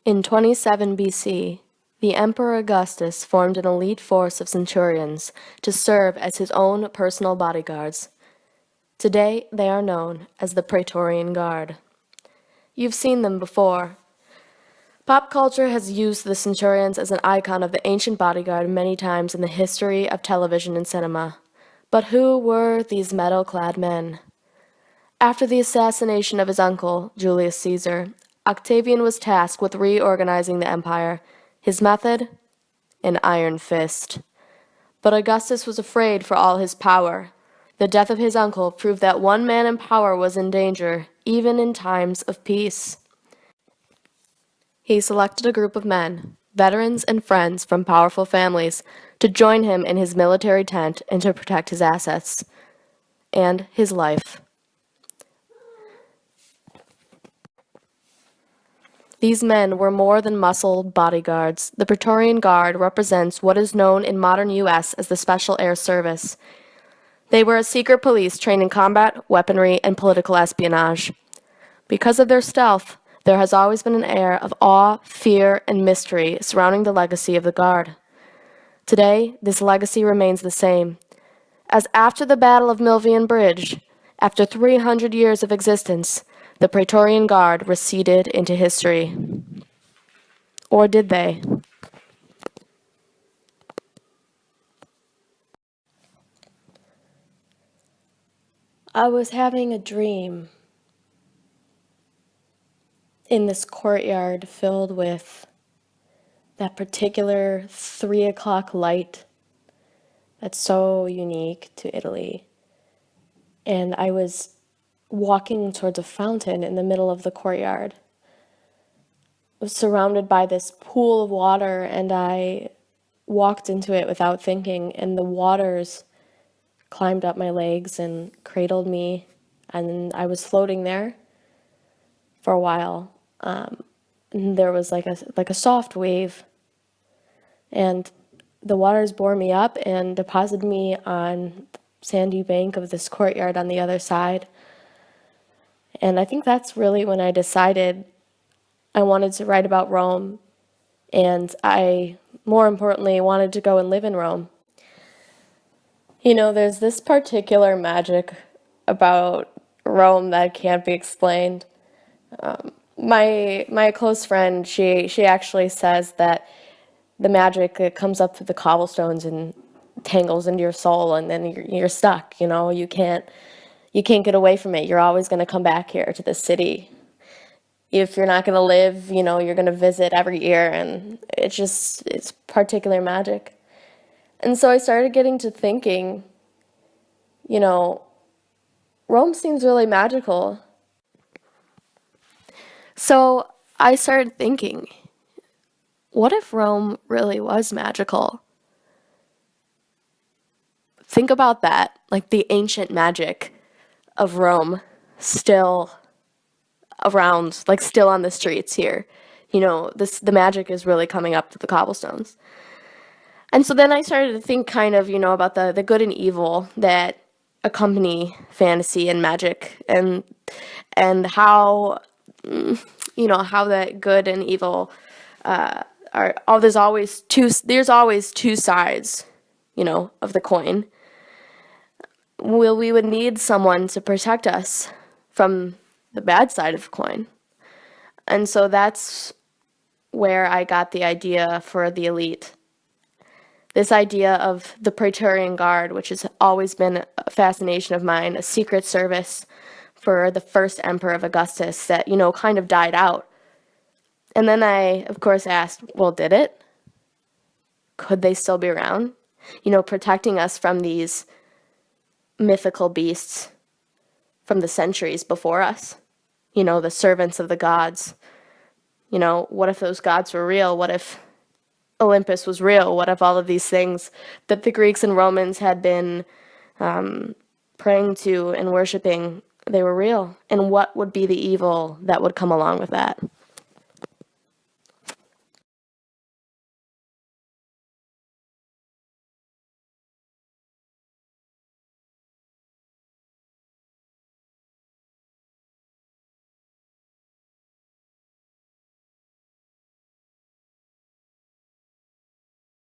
In 27 BC, the Emperor Augustus formed an elite force of centurions to serve as his own personal bodyguards. Today, they are known as the Praetorian Guard. You've seen them before. Pop culture has used the centurions as an icon of the ancient bodyguard many times in the history of television and cinema. But who were these metal-clad men? After the assassination of his uncle, Julius Caesar, Octavian was tasked with reorganizing the empire. His method? An iron fist. But Augustus was afraid for all his power. The death of his uncle proved that one man in power was in danger, even in times of peace. He selected a group of men, veterans and friends from powerful families, to join him in his military tent and to protect his assets and his life. These men were more than muscled bodyguards. The Praetorian Guard represents what is known in modern U.S. as the Special Air Service. They were a secret police trained in combat, weaponry, and political espionage. Because of their stealth, there has always been an air of awe, fear, and mystery surrounding the legacy of the Guard. Today, this legacy remains the same. As after the Battle of Milvian Bridge, after 300 years of existence, the Praetorian Guard receded into history. Or did they? I was having a dream in this courtyard filled with that particular 3 o'clock light that's so unique to Italy. And I was walking towards a fountain in the middle of the courtyard. I was surrounded by this pool of water, and I walked into it without thinking, and the waters climbed up my legs and cradled me, and I was floating there for a while. And there was like a soft wave, and the waters bore me up and deposited me on the sandy bank of this courtyard on the other side. And I think that's really when I decided I wanted to write about Rome, and I, more importantly, wanted to go and live in Rome. You know, there's this particular magic about Rome that can't be explained. My close friend, she actually says that the magic, it comes up through the cobblestones and tangles into your soul, and then you're stuck. You know, you can't get away from it. You're always going to come back here to the city. If you're not going to live, you know, you're going to visit every year, and it's particular magic. And so I started getting to thinking, you know, Rome seems really magical. So I started thinking, what if Rome really was magical? Think about that, like the ancient magic of Rome still around, like still on the streets here. You know, the magic is really coming up to the cobblestones. And so then I started to think kind of, you know, about the good and evil that accompany fantasy and magic, and how, you know, how that good and evil are, oh, there's always two sides, you know, of the coin. We would need someone to protect us from the bad side of the coin. And so that's where I got the idea for the elite. This idea of the Praetorian Guard, which has always been a fascination of mine, a secret service for the first emperor of Augustus that, you know, kind of died out. And then I, of course, asked, well, did it? Could they still be around? You know, protecting us from these mythical beasts from the centuries before us. You know, the servants of the gods. You know, what if those gods were real? What if Olympus was real? What if all of these things that the Greeks and Romans had been praying to and worshiping, they were real? And what would be the evil that would come along with that?